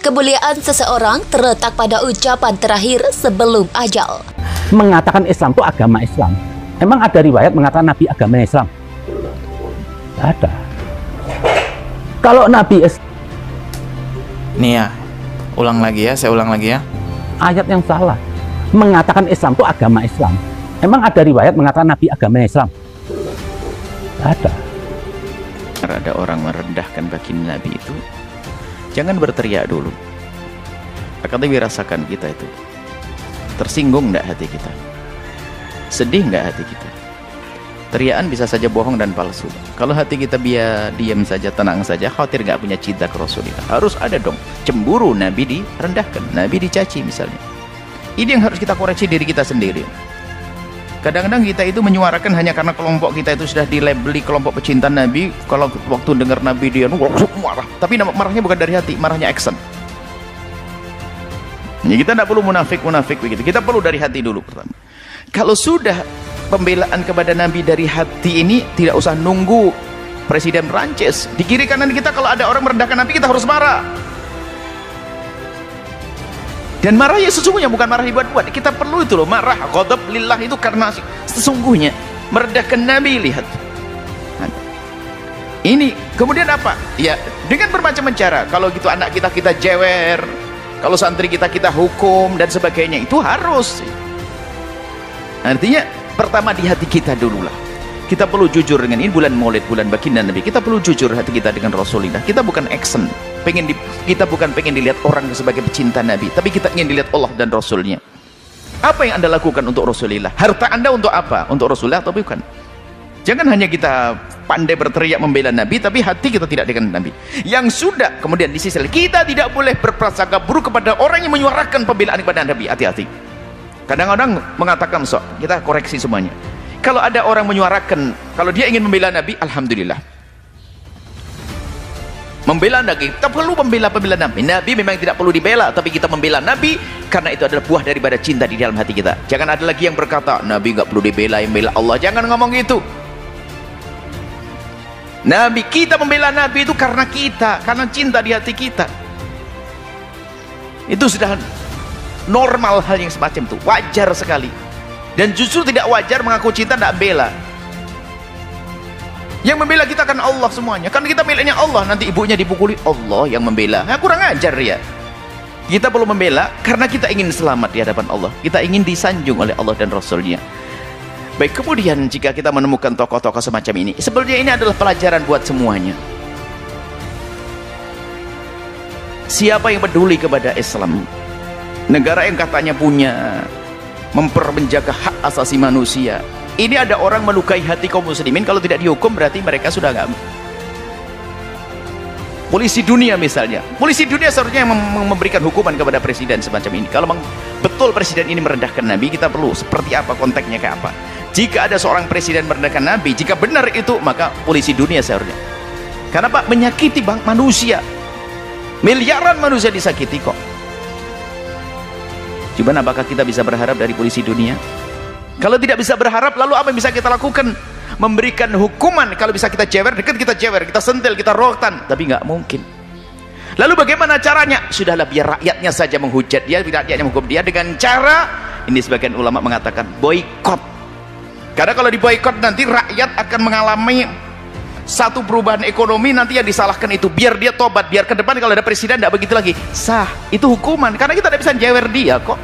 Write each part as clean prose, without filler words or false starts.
Kemuliaan seseorang terletak pada ucapan terakhir sebelum ajal. Mengatakan Islam itu agama Islam. Emang ada riwayat mengatakan Nabi agama Islam? Tidak ada. Kalau Nabi Islam... Nih ya, ulang lagi ya, saya ulang lagi ya. Ayat yang salah. Mengatakan Islam itu agama Islam. Emang ada riwayat mengatakan Nabi agama Islam? Tidak ada. Ada orang merendahkan baginda Nabi itu, jangan berteriak dulu. Akan tapi rasakan kita itu. Tersinggung enggak hati kita? Sedih enggak hati kita? Teriakan bisa saja bohong dan palsu. Kalau hati kita biar diam saja, tenang saja, khawatir enggak punya cinta ke Rasulullah. Harus ada dong. Cemburu Nabi direndahkan, Nabi dicaci misalnya. Ini yang harus kita koreksi diri kita sendiri. Kadang-kadang kita itu menyuarakan hanya karena kelompok kita itu sudah dilabeli kelompok pecinta Nabi. Kalau waktu dengar Nabi dia marah, tapi marahnya bukan dari hati, marahnya action. Ya, kita tidak perlu munafik begitu. Kita perlu dari hati dulu pertama. Kalau sudah pembelaan kepada Nabi dari hati ini, tidak usah nunggu Presiden Prancis. Di kiri kanan kita kalau ada orang merendahkan Nabi, kita harus marah. Dan marahnya sesungguhnya bukan marah dibuat-buat. Kita perlu itu loh, marah, ghadab lillah itu karena sesungguhnya merendahkan Nabi. Lihat. Ini kemudian apa? Ya, dengan bermacam cara. Kalau gitu anak kita jewer, kalau santri kita hukum dan sebagainya, itu harus. Artinya pertama di hati kita dululah. Kita perlu jujur dengan ini bulan Maulid, bulan baginda Nabi. Kita perlu jujur hati kita dengan Rasulullah. Kita bukan action. Kita bukan pengen dilihat orang sebagai pecinta Nabi, tapi kita ingin dilihat Allah dan Rasulnya. Apa yang Anda lakukan untuk Rasulullah? Harta Anda untuk apa? Untuk Rasulullah atau bukan? Jangan hanya kita pandai berteriak membela Nabi, tapi hati kita tidak dengan Nabi. Yang sudah, kemudian di sisi lain, kita tidak boleh berprasangka buruk kepada orang yang menyuarakan pembelaan kepada Nabi. Hati-hati. Kadang-kadang mengatakan sok, kita koreksi semuanya. Kalau ada orang menyuarakan, kalau dia ingin membela Nabi, alhamdulillah. Membela Nabi, kita perlu membela Nabi. Nabi memang tidak perlu dibela, tapi kita membela Nabi karena itu adalah buah daripada cinta di dalam hati kita. Jangan ada lagi yang berkata Nabi nggak perlu dibela, yang bela Allah. Jangan ngomong gitu. Nabi, kita membela Nabi itu karena cinta di hati kita. Itu sudah normal hal yang semacam itu, wajar sekali. Dan justru tidak wajar mengaku cinta tidak bela. Yang membela kita kan Allah semuanya. Kan kita miliknya Allah, nanti ibunya dipukuli, Allah yang membela. Nah, kurang ajar ya. Kita perlu membela karena kita ingin selamat di hadapan Allah. Kita ingin disanjung oleh Allah dan Rasulnya. Baik, kemudian jika kita menemukan tokoh-tokoh semacam ini, sebenarnya ini adalah pelajaran buat semuanya. Siapa yang peduli kepada Islam, negara yang katanya punya menjaga hak asasi manusia, ini ada orang melukai hati kaum muslimin, kalau tidak dihukum berarti mereka sudah nggak. Polisi dunia misalnya, polisi dunia seharusnya yang memberikan hukuman kepada presiden semacam ini. Kalau memang betul presiden ini merendahkan Nabi, kita perlu seperti apa, konteksnya kayak apa. Jika ada seorang presiden merendahkan Nabi, jika benar itu, maka polisi dunia seharusnya. Karena Pak, menyakiti manusia, miliaran manusia disakiti kok. Coba apakah kita bisa berharap dari polisi dunia? Kalau tidak bisa berharap, lalu apa yang bisa kita lakukan? Memberikan hukuman. Kalau bisa kita jewer, dekat kita jewer, kita sentil, kita rotan, tapi nggak mungkin. Lalu bagaimana caranya? Sudahlah, biar rakyatnya saja menghujat dia, biar rakyatnya menghukum dia dengan cara ini. Sebagian ulama mengatakan boykot. Karena kalau diboykot nanti rakyat akan mengalami satu perubahan ekonomi, nanti yang disalahkan itu biar dia tobat, biar ke depan kalau ada presiden tidak begitu lagi. Sah, itu hukuman, karena kita tidak bisa jewer dia kok.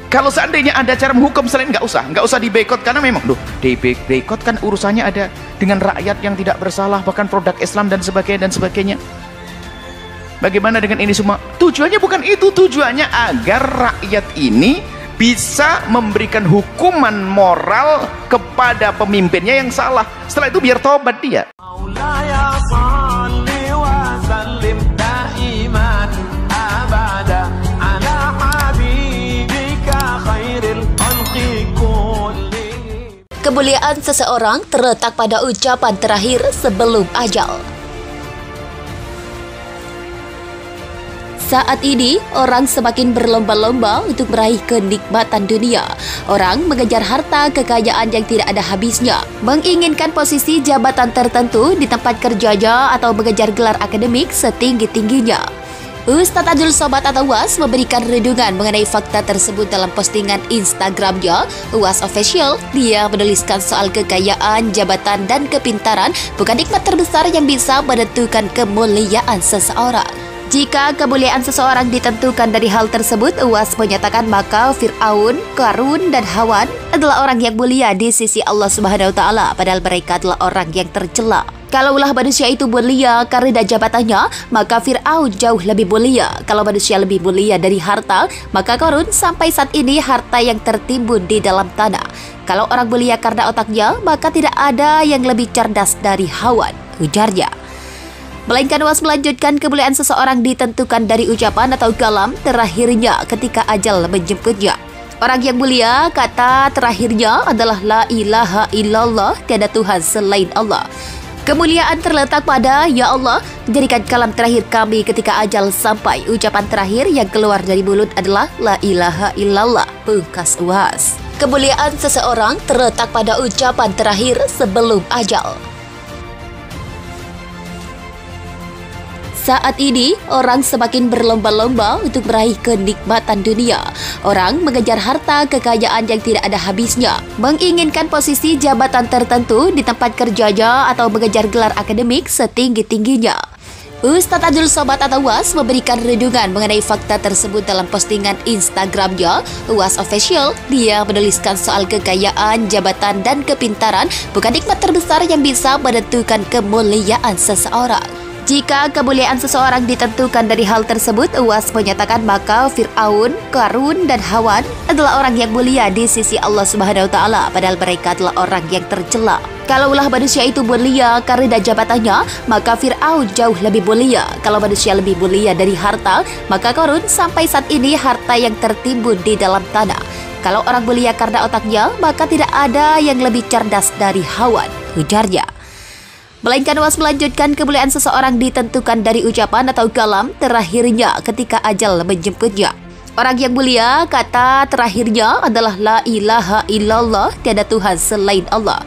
Kalau seandainya ada cara menghukum selain, nggak usah diboykot, karena memang diboykot kan urusannya ada dengan rakyat yang tidak bersalah, bahkan produk Islam dan sebagainya. Bagaimana dengan ini semua? Tujuannya bukan itu, tujuannya agar rakyat ini bisa memberikan hukuman moral kepada pemimpinnya yang salah. Setelah itu biar tobat dia. Kemuliaan seseorang terletak pada ucapan terakhir sebelum ajal. Saat ini, orang semakin berlomba-lomba untuk meraih kenikmatan dunia. Orang mengejar harta kekayaan yang tidak ada habisnya, menginginkan posisi jabatan tertentu di tempat kerjanya atau mengejar gelar akademik setinggi-tingginya. Ustadz Abdul Somad atau UAS memberikan renungan mengenai fakta tersebut dalam postingan Instagramnya, UAS Official. Dia menuliskan soal kekayaan, jabatan, dan kepintaran bukan nikmat terbesar yang bisa menentukan kemuliaan seseorang. Jika kemuliaan seseorang ditentukan dari hal tersebut, UAS menyatakan maka Fir'aun, Qarun, dan Haman adalah orang yang mulia di sisi Allah Subhanahu wa Ta'ala, padahal mereka adalah orang yang tercela. Kalaulah manusia itu mulia karena jabatannya, maka Fir'aun jauh lebih mulia. Kalau manusia lebih mulia dari harta, maka Qarun sampai saat ini harta yang tertimbun di dalam tanah. Kalau orang mulia karena otaknya, maka tidak ada yang lebih cerdas dari Haman, ujarnya. Melainkan UAS melanjutkan kemuliaan seseorang ditentukan dari ucapan atau kalam terakhirnya ketika ajal menjemputnya. Orang yang mulia, kata terakhirnya adalah La ilaha illallah, tiada Tuhan selain Allah. Kemuliaan terletak pada Ya Allah, jadikan kalam terakhir kami ketika ajal sampai. Ucapan terakhir yang keluar dari mulut adalah La ilaha illallah, pungkas UAS. Kemuliaan seseorang terletak pada ucapan terakhir sebelum ajal. Saat ini, orang semakin berlomba-lomba untuk meraih kenikmatan dunia. Orang mengejar harta kekayaan yang tidak ada habisnya, menginginkan posisi jabatan tertentu di tempat kerjanya atau mengejar gelar akademik setinggi-tingginya. Ustadz Abdul Somad atau UAS memberikan renungan mengenai fakta tersebut dalam postingan Instagramnya, UAS Official. Dia menuliskan soal kekayaan, jabatan, dan kepintaran bukan nikmat terbesar yang bisa menentukan kemuliaan seseorang. Jika kemuliaan seseorang ditentukan dari hal tersebut, UAS menyatakan maka Fir'aun, Qarun, dan Haman adalah orang yang mulia di sisi Allah Subhanahu wa Ta'ala, padahal mereka adalah orang yang tercela. Kalaulah manusia itu mulia karena jabatannya, maka Fir'aun jauh lebih mulia. Kalau manusia lebih mulia dari harta, maka Qarun sampai saat ini harta yang tertimbun di dalam tanah. Kalau orang mulia karena otaknya, maka tidak ada yang lebih cerdas dari Haman, ujarnya. Melainkan UAS melanjutkan kemuliaan seseorang ditentukan dari ucapan atau kalam terakhirnya ketika ajal menjemputnya. Orang yang mulia, kata terakhirnya adalah La ilaha illallah, tiada Tuhan selain Allah.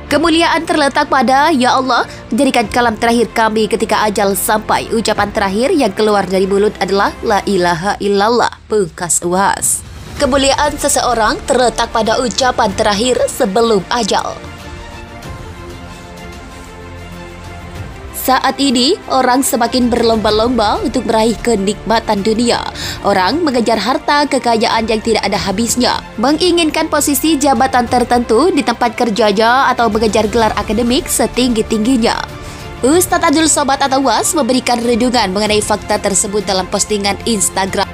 Kemuliaan terletak pada Ya Allah, jadikan kalam terakhir kami ketika ajal sampai. Ucapan terakhir yang keluar dari mulut adalah La ilaha illallah, pungkas UAS. Kemuliaan seseorang terletak pada ucapan terakhir sebelum ajal. Saat ini, orang semakin berlomba-lomba untuk meraih kenikmatan dunia. Orang mengejar harta kekayaan yang tidak ada habisnya, menginginkan posisi jabatan tertentu di tempat kerjanya atau mengejar gelar akademik setinggi-tingginya. Ustadz Abdul Somad atau UAS memberikan renungan mengenai fakta tersebut dalam postingan Instagram.